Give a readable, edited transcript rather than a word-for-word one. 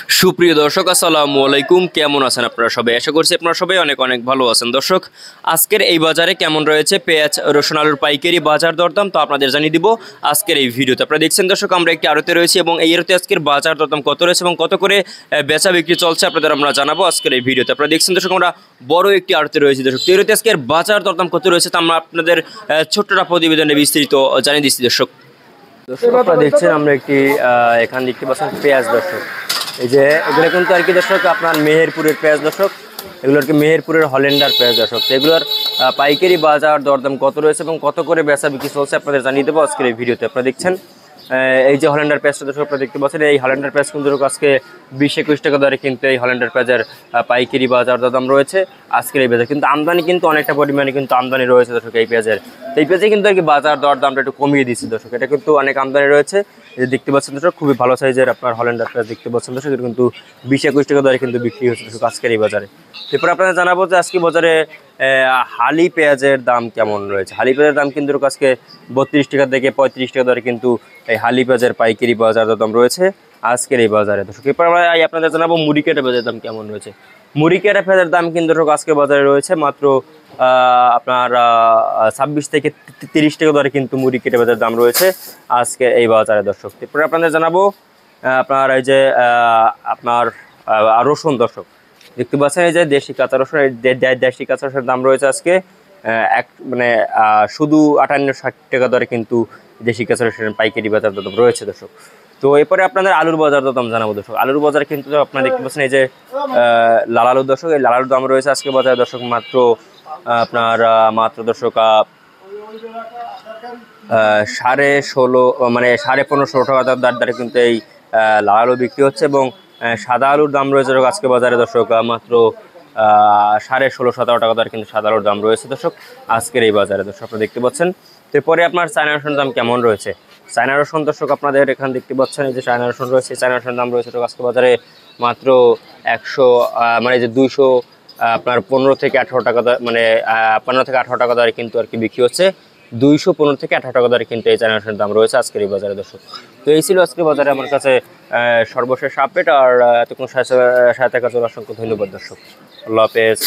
সুপ্রিয় দর্শক আসসালামু আলাইকুম, কেমন আছেন আপনারা সবাই? আশা করছি আপনারা সবাই অনেক অনেক ভালো আছেন। দর্শক, আজকের এই বাজারে কেমন রয়েছে পেঁয়াজ, রসুন, আলুর পাইকারি বাজার দরদাম তো আপনাদের জানিয়ে দিব আজকের এই ভিডিওতে। আপনারা দেখছেন দর্শক, আমরা একটি আড়তে রয়েছি এবং এই আড়তে আজকের বাজার দরদাম কত রয়েছে এবং কত করে বেচা বিক্রি চলছে আপনাদের আমরা জানাবো আজকের এই ভিডিওতে। আপনারা দেখছেন দর্শক, আমরা বড় একটি আড়তে রয়েছি দর্শক। তো এই আড়তে আজকের বাজার দরদাম কত রয়েছে তা আমরা আপনাদের ছোট্টটা প্রতিবেদনে বিস্তারিত জানিয়ে দিচ্ছি দর্শক। দর্শক, আপনারা দেখছেন আমরা একটি এখানে দেখতে পাচ্ছেন পেঁয়াজ দর্শক। এই যে এগুলো কিন্তু আর কি দর্শক আপনার মেহেরপুরের পেঁয়াজ দর্শক, এগুলো আর কি মেহেরপুরের হল্যান্ডার পেঁয়াজ দর্শক। তো এগুলোর পাইকারি বাজার দরদাম কত রয়েছে এবং কত করে বেচা বিক্রি চলছে আপনাদের জানিয়ে দেবো আজকের এই ভিডিওতে। আপনারা দেখছেন এই যে হল্যান্ডার পেঁয়াজটা দর্শক আপনারা দেখতে পাচ্ছেন, এই হল্যান্ডার পেঁয়াজ কিন্তু আজকে 20-21 টাকা দরে কিন্তু এই হল্যান্ডার পেঁয়াজের পাইকারি বাজার দরদাম রয়েছে আজকের এই বাজার। কিন্তু আমদানি কিন্তু অনেকটা পরিমাণে কিন্তু আমদানি রয়েছে দর্শক এই পেঁয়াজের। এই পেঁয়াজে কিন্তু আর কি বাজার দরদামটা একটু কমিয়ে দিচ্ছে দর্শক। এটা কিন্তু অনেক আমদানি রয়েছে, এই যে দেখতে পাচ্ছেন দর্শক, খুবই ভালো সাইজের আপনার হল্যান্ডার পেঁয়াজ দেখতে পাচ্ছেন দর্শক। এটা কিন্তু 20-21 টাকা দরে কিন্তু বিক্রি হচ্ছে দর্শক আজকের এই বাজারে। এরপর আপনাদের জানাবো যে আজকে বাজারে হালি পেঁয়াজের দাম কেমন রয়েছে। হালি পেঁয়াজের দাম কিন্তু আজকে 32 টাকা থেকে 35 টাকা দরে কিন্তু এই হালি পেঁয়াজের পাইকারি বাজার দাম রয়েছে আজকের এই বাজারে দর্শক। এরপর আমরা আপনাদের জানাবো মুড়ি কাটা পেঁয়াজের দাম কেমন রয়েছে। মুড়ি কাটা পেঁয়াজের দাম কিন্তু আজকে বাজারে রয়েছে মাত্র আপনার 26 থেকে 30 টাকা দরে কিন্তু মুড়ি কেটে পেঁয়াজের দাম রয়েছে আজকে এই বাজারে দর্শক। এরপরে আপনাদের জানাবো আপনার এই যে আপনার রসুন দর্শক দেখতে পাচ্ছেন, এই যে দেশি কাঁচা রসুন, দেশি কাঁচা রসুনের দাম রয়েছে আজকে মানে শুধু 58-60 টাকা দরে কিন্তু দেশি কাঁচা রসুনের পাইকারি বাজার দাম রয়েছে দর্শক। তো এরপরে আপনাদের আলুর বাজার দাম জানাবো দর্শক। আলুর বাজার কিন্তু আপনারা দেখতে পাচ্ছেন এই যে লাল আলুর দর্শক, এই লাল আলুর দাম রয়েছে আজকে বাজারে দর্শক মাত্র আপনার দর্শক 16.5 মানে 15.5 টাকা দরে কিন্তু এই লাল আলু বিক্রি হচ্ছে এবং সাদা আলুর দাম রয়েছে আজকে বাজারে দর্শক মাত্র 16.5-17 টাকা দরে কিন্তু সাদা আলুর দাম রয়েছে দর্শক আজকের এই বাজারে দর্শক আপনারা দেখতে পাচ্ছেন। এরপরে আপনার চায়না রসুনের দাম কেমন রয়েছে। চায়না রসুন দর্শক আপনাদের এখানে দেখতে পাচ্ছেন, এই যে চায়না রসুন রয়েছে, চায়না রসুনের দাম রয়েছে আজকে বাজারে মাত্র 100 মানে যে 200 আপনার 15 থেকে 18 টাকা মানে 15 থেকে 18 টাকা দরে কিন্তু আর কি বিক্রি হচ্ছে। 215 থেকে 18 টাকা দরে কিন্তু এই চায়না রসুনের দাম রয়েছে আজকের এই বাজারে দর্শক। তো এই ছিল আজকে বাজারে আমার কাছে সর্বশেষ আপডেট। আর এতক্ষণ সাথে থাকার জন্য অসংখ্য ধন্যবাদ দর্শক। আল্লাহ হাফেজ।